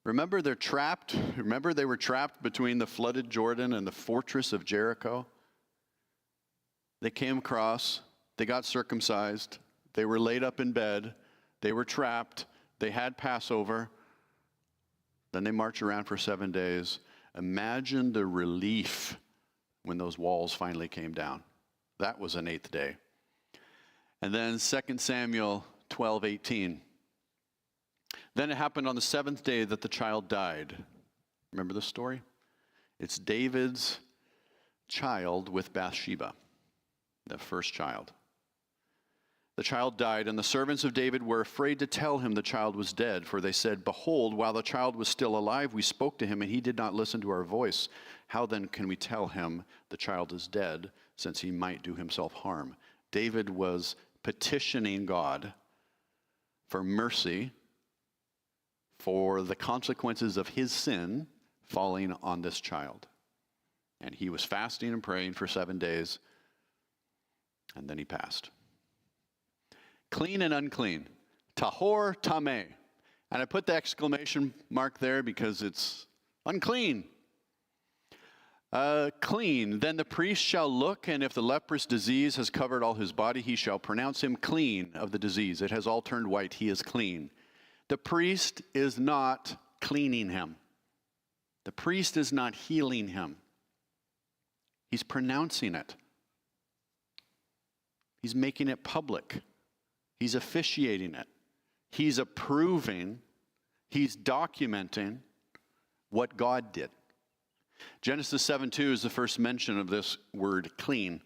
Remember, they're trapped. Remember, they were trapped between the flooded Jordan and the fortress of Jericho. They came across. They got circumcised. They were laid up in bed. They were trapped. They had Passover. Then they march around for 7 days. Imagine the relief when those walls finally came down. That was an 8th day. And then 2 Samuel 12:18. Then it happened on the 7th day that the child died. Remember this story? It's David's child with Bathsheba, the first child. The child died, and the servants of David were afraid to tell him the child was dead, for they said, "Behold, while the child was still alive, we spoke to him, and he did not listen to our voice. How then can we tell him the child is dead, since he might do himself harm?" David was petitioning God for mercy for the consequences of his sin falling on this child. And he was fasting and praying for 7 days, and then he passed. Clean and unclean. Tahor tameh. And I put the exclamation mark there because it's unclean. Clean. Then the priest shall look, and if the leprous disease has covered all his body, he shall pronounce him clean of the disease. It has all turned white. He is clean. The priest is not cleaning him. The priest is not healing him. He's pronouncing it. He's making it public. He's officiating it. He's approving. He's documenting what God did. Genesis 7:2 is the first mention of this word clean.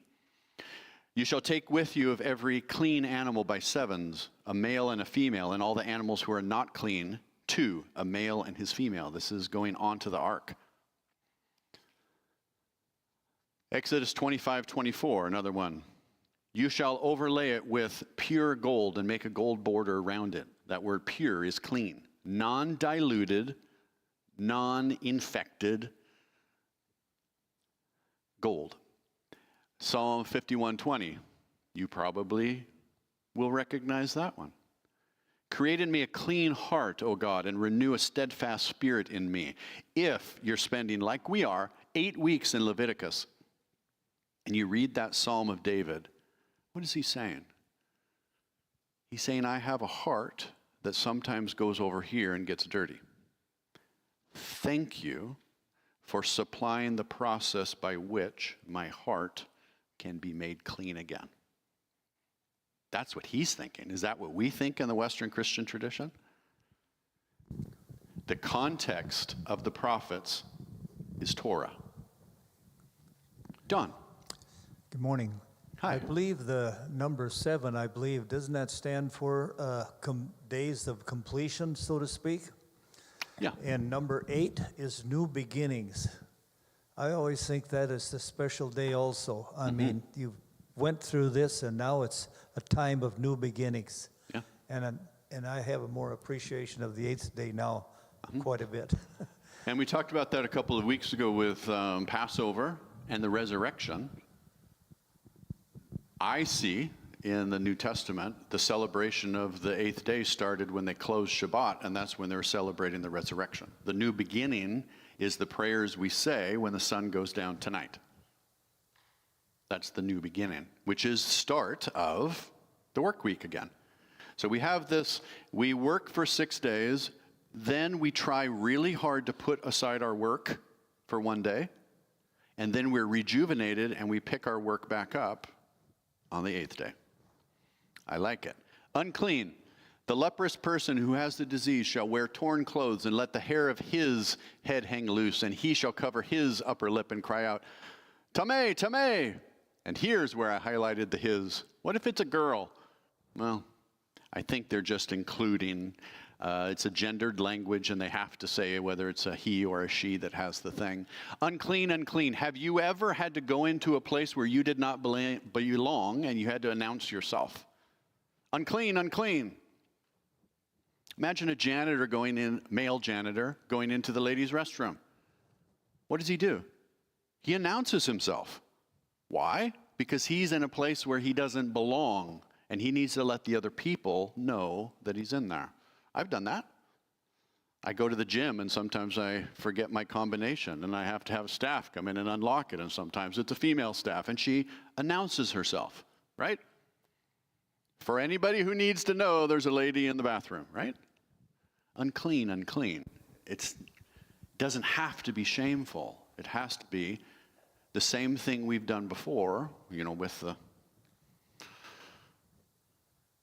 You shall take with you of every clean animal by sevens, a male and a female, and all the animals who are not clean, 2, a male and his female. This is going on to the ark. Exodus 25:24, another one. You shall overlay it with pure gold and make a gold border around it. That word pure is clean, non-diluted, non-infected gold. Psalm 51:20. You probably will recognize that one. Create in me a clean heart, O God, and renew a steadfast spirit in me. If you're spending, like we are, 8 weeks in Leviticus, and you read that Psalm of David, what is he saying? He's saying, I have a heart that sometimes goes over here and gets dirty. Thank you for supplying the process by which my heart can be made clean again. That's what he's thinking. Is that what we think in the Western Christian tradition? The context of the prophets is Torah. Don. Good morning. Hi. I believe the number 7, doesn't that stand for days of completion, so to speak? Yeah. And number 8 is new beginnings. I always think that is the special day also. I mean, you went through this, and now it's a time of new beginnings. Yeah. And I have a more appreciation of the 8th day now, quite a bit. And we talked about that a couple of weeks ago with Passover and the resurrection. I see in the New Testament the celebration of the 8th day started when they closed Shabbat, and that's when they were celebrating the resurrection. The new beginning is the prayers we say when the sun goes down tonight. That's the new beginning, which is start of the work week again. So we have this, we work for 6 days, then we try really hard to put aside our work for 1 day, and then we're rejuvenated and we pick our work back up on the 8th day. I like it. Unclean. The leprous person who has the disease shall wear torn clothes and let the hair of his head hang loose, and he shall cover his upper lip and cry out, Tameh, Tameh. And here's where I highlighted the his. What if it's a girl? Well, I think they're just including, it's a gendered language, and they have to say whether it's a he or a she that has the thing. Unclean, unclean. Have you ever had to go into a place where you did not belong and you had to announce yourself? Unclean, unclean. Imagine a janitor going in, male janitor, going into the ladies' restroom. What does he do? He announces himself. Why? Because he's in a place where he doesn't belong, and he needs to let the other people know that he's in there. I've done that. I go to the gym, and sometimes I forget my combination, and I have to have staff come in and unlock it, and sometimes it's a female staff, and she announces herself, right? For anybody who needs to know, there's a lady in the bathroom, right? Unclean, unclean. doesn't have to be shameful. It has to be the same thing we've done before,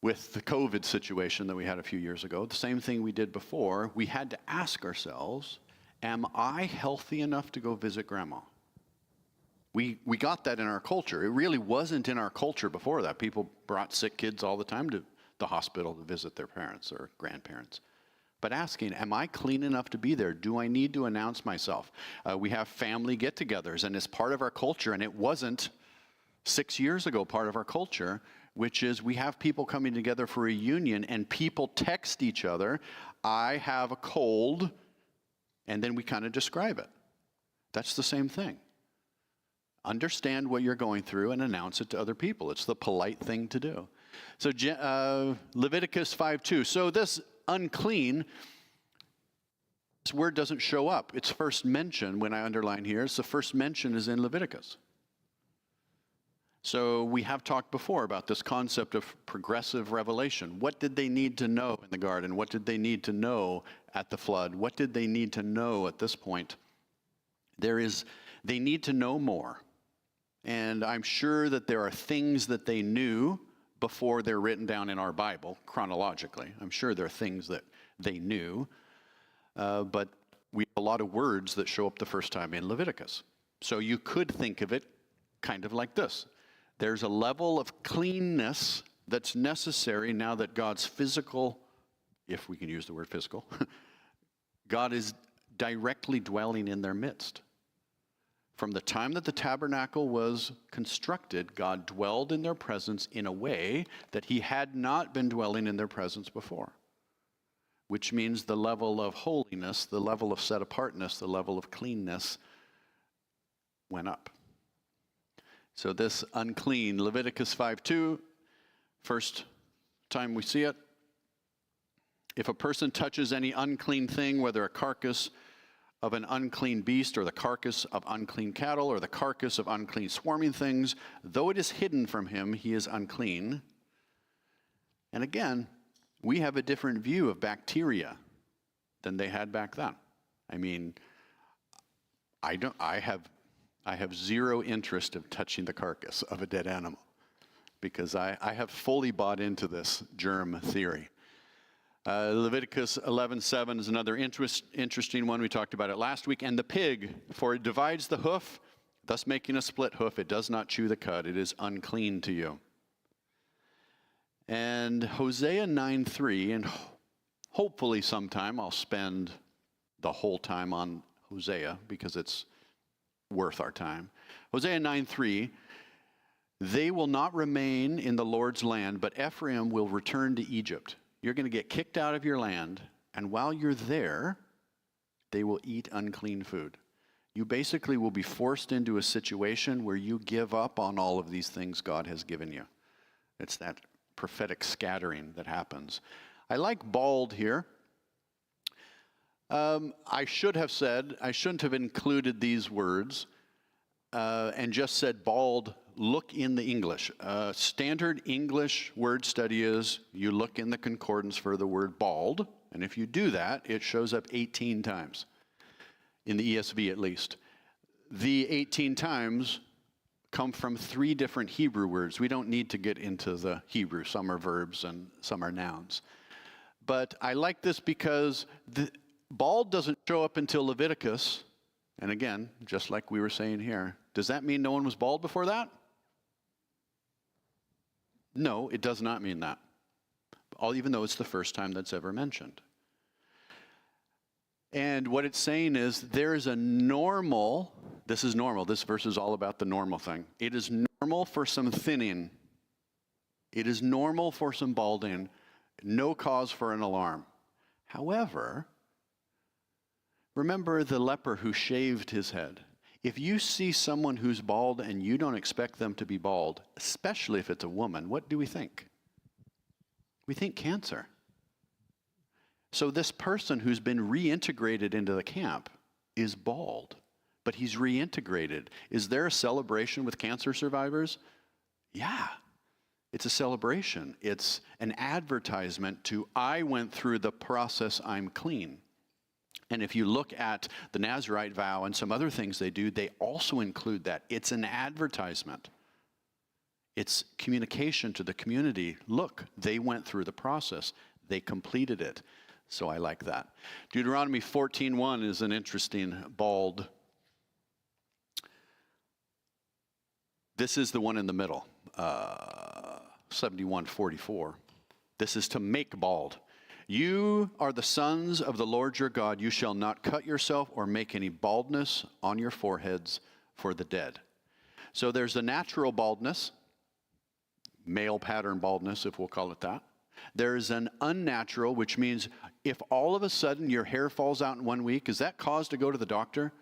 with the COVID situation that we had a few years ago, the same thing we did before. We had to ask ourselves, am I healthy enough to go visit grandma? We got that in our culture. It really wasn't in our culture before that. People brought sick kids all the time to the hospital to visit their parents or grandparents. But asking, am I clean enough to be there? Do I need to announce myself? We have family get-togethers, and it's part of our culture, and it wasn't 6 years ago part of our culture, which is we have people coming together for a reunion, and people text each other, I have a cold, and then we kind of describe it. That's the same thing. Understand what you're going through and announce it to other people. It's the polite thing to do. So Leviticus 5:2. So this unclean, this word doesn't show up. It's first mentioned when I underline here. So first mention is in Leviticus. So we have talked before about this concept of progressive revelation. What did they need to know in the garden? What did they need to know at the flood? What did they need to know at this point? They need to know more. And I'm sure that there are things that they knew before they're written down in our Bible, chronologically. I'm sure there are things that they knew, but we have a lot of words that show up the first time in Leviticus. So you could think of it kind of like this. There's a level of cleanness that's necessary now that God's physical, if we can use the word physical, God is directly dwelling in their midst. From the time that the tabernacle was constructed, God dwelled in their presence in a way that he had not been dwelling in their presence before, which means the level of holiness, the level of set-apartness, the level of cleanness went up. So this unclean, Leviticus 5:2, first time we see it. If a person touches any unclean thing, whether a carcass of an unclean beast, or the carcass of unclean cattle, or the carcass of unclean swarming things, though it is hidden from him, he is unclean. And again, we have a different view of bacteria than they had back then. I mean, I have zero interest in touching the carcass of a dead animal because I have fully bought into this germ theory. Leviticus 11:7 is another interesting one. We talked about it last week. And the pig, for it divides the hoof, thus making a split hoof. It does not chew the cud. It is unclean to you. And Hosea 9:3, and hopefully sometime I'll spend the whole time on Hosea because it's worth our time. Hosea 9:3, they will not remain in the Lord's land, but Ephraim will return to Egypt. You're going to get kicked out of your land, and while you're there, they will eat unclean food. You basically will be forced into a situation where you give up on all of these things God has given you. It's that prophetic scattering that happens. I like bald here. I shouldn't have included these words and just said bald. Look in the English. Standard English word study is you look in the concordance for the word bald, and if you do that, it shows up 18 times, in the ESV at least. The 18 times come from 3 different Hebrew words. We don't need to get into the Hebrew. Some are verbs and some are nouns. But I like this because the bald doesn't show up until Leviticus, and again, just like we were saying here, does that mean no one was bald before that? No, it does not mean that, even though it's the first time that's ever mentioned. And what it's saying is there is a normal, this is normal, this verse is all about the normal thing. It is normal for some thinning. It is normal for some balding. No cause for an alarm. However, remember the leper who shaved his head. If you see someone who's bald and you don't expect them to be bald, especially if it's a woman, what do we think? We think cancer. So this person who's been reintegrated into the camp is bald, but he's reintegrated. Is there a celebration with cancer survivors? Yeah, it's a celebration. It's an advertisement to, I went through the process, I'm clean. And if you look at the Nazirite vow and some other things they do, they also include that. It's an advertisement. It's communication to the community. Look, they went through the process. They completed it. So I like that. Deuteronomy 14:1 is an interesting bald. This is the one in the middle, 71:44. This is to make bald. You are the sons of the Lord your God. You shall not cut yourself or make any baldness on your foreheads for the dead. So there's the natural baldness, male pattern baldness, if we'll call it that. There's an unnatural, which means if all of a sudden your hair falls out in 1 week, is that cause to go to the doctor?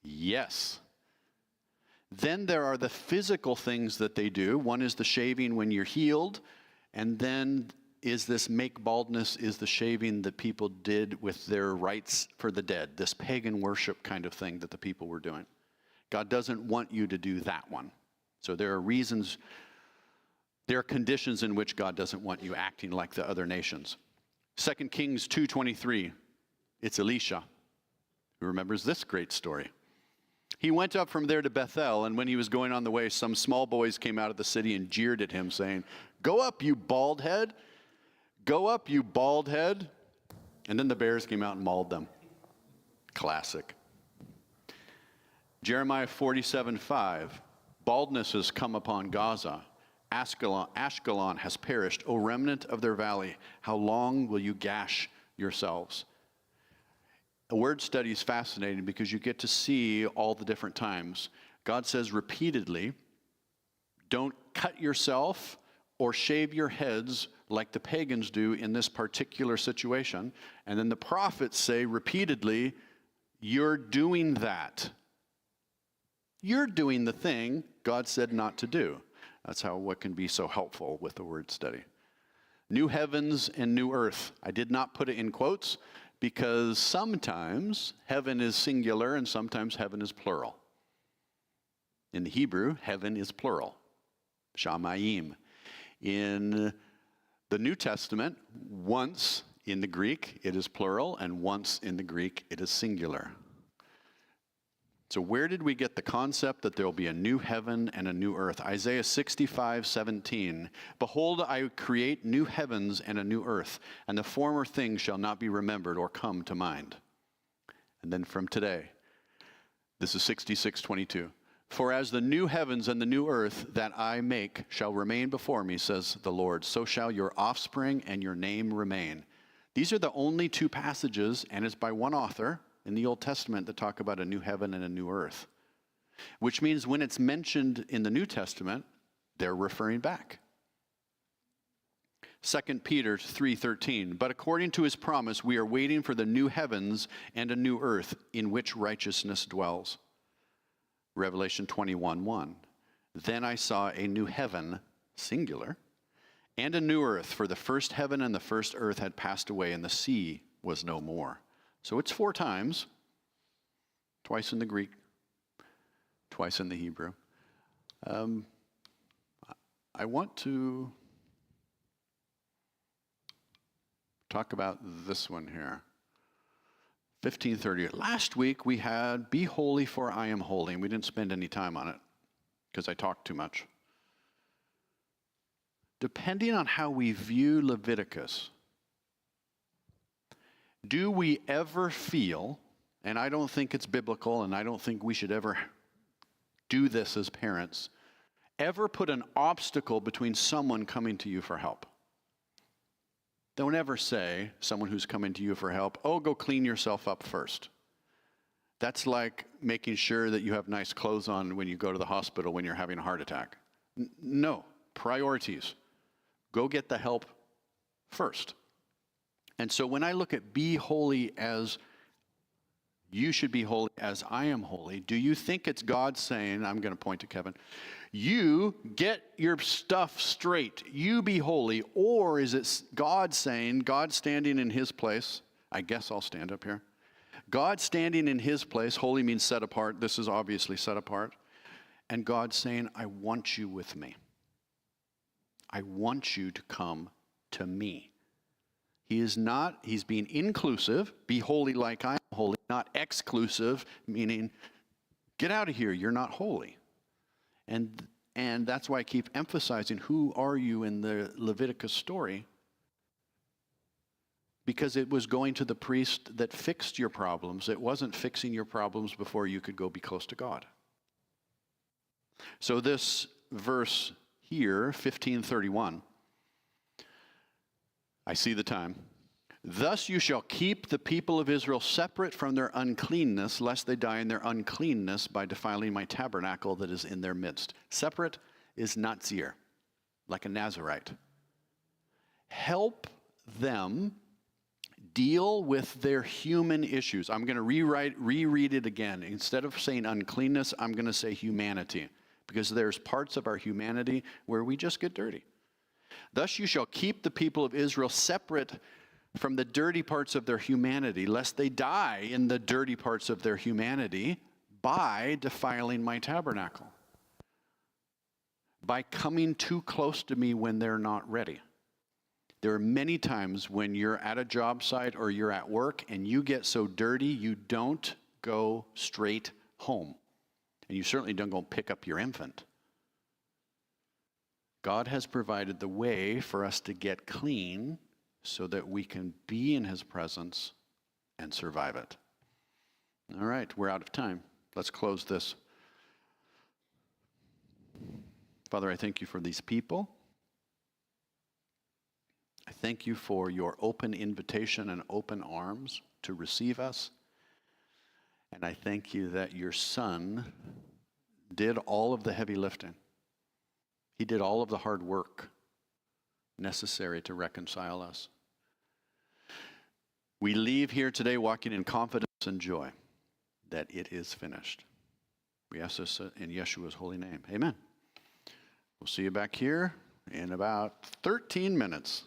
Yes. Then there are the physical things that they do. One is the shaving when you're healed, and then is this make baldness is the shaving that people did with their rites for the dead, this pagan worship kind of thing that the people were doing. God doesn't want you to do that one. So there are reasons, there are conditions in which God doesn't want you acting like the other nations. 2 Kings 2:23, it's Elisha who remembers this great story. He went up from there to Bethel, and when he was going on the way, some small boys came out of the city and jeered at him, saying, "Go up, you bald head! Go up, you bald head!" And then the bears came out and mauled them. Classic. Jeremiah 47:5, baldness has come upon Gaza. Ashkelon has perished, O remnant of their valley. How long will you gash yourselves? A word study is fascinating because you get to see all the different times. God says repeatedly, don't cut yourself or shave your heads like the pagans do in this particular situation. And then the prophets say repeatedly, you're doing that. You're doing the thing God said not to do. That's how what can be so helpful with the word study. New heavens and new earth. I did not put it in quotes because sometimes heaven is singular and sometimes heaven is plural. In the Hebrew, heaven is plural. Shamayim. In the New Testament, once in the Greek it is plural and once in the Greek it is singular. So where did we get the concept that there will be a new heaven and a new earth? Isaiah 65:17. Behold, I create new heavens and a new earth, and the former things shall not be remembered or come to mind. And then from today, this is 66:22. For as the new heavens and the new earth that I make shall remain before me, says the Lord, so shall your offspring and your name remain. These are the only two passages, and it's by one author, in the Old Testament that talk about a new heaven and a new earth, which means when it's mentioned in the New Testament, they're referring back. 2 Peter 3:13, but according to his promise, we are waiting for the new heavens and a new earth in which righteousness dwells. Revelation 21:1, then I saw a new heaven, singular, and a new earth, for the first heaven and the first earth had passed away, and the sea was no more. So it's 4 times, twice in the Greek, twice in the Hebrew. I want to talk about this one here. 15:30. Last week we had, be holy for I am holy, and we didn't spend any time on it because I talked too much. Depending on how we view Leviticus, do we ever feel, and I don't think it's biblical, and I don't think we should ever do this as parents, ever put an obstacle between someone coming to you for help? Don't ever say, someone who's coming to you for help, oh, go clean yourself up first. That's like making sure that you have nice clothes on when you go to the hospital when you're having a heart attack. No, priorities. Go get the help first. And so when I look at be holy as you should be holy as I am holy, do you think it's God saying, I'm going to point to Kevin, you get your stuff straight, you be holy, or is it God saying, God standing in his place, I guess I'll stand up here, God standing in his place, holy means set apart, this is obviously set apart, and God saying, I want you with me. I want you to come to me. He's being inclusive, be holy like I am holy, not exclusive, meaning get out of here, you're not holy. And that's why I keep emphasizing who are you in the Leviticus story, because it was going to the priest that fixed your problems. It wasn't fixing your problems before you could go be close to God. So this verse here, 15:31, I see the time. Thus you shall keep the people of Israel separate from their uncleanness, lest they die in their uncleanness by defiling my tabernacle that is in their midst. Separate is Nazir, like a Nazirite. Help them deal with their human issues. I'm going to reread it again. Instead of saying uncleanness, I'm going to say humanity, because there's parts of our humanity where we just get dirty. Thus you shall keep the people of Israel separate from the dirty parts of their humanity, lest they die in the dirty parts of their humanity by defiling my tabernacle, by coming too close to me when they're not ready. There are many times when you're at a job site or you're at work and you get so dirty you don't go straight home. And you certainly don't go pick up your infant. God has provided the way for us to get clean so that we can be in his presence and survive it. All right, we're out of time. Let's close this. Father, I thank you for these people. I thank you for your open invitation and open arms to receive us. And I thank you that your Son did all of the heavy lifting. He did all of the hard work necessary to reconcile us. We leave here today walking in confidence and joy that it is finished. We ask this in Yeshua's holy name. Amen. We'll see you back here in about 13 minutes.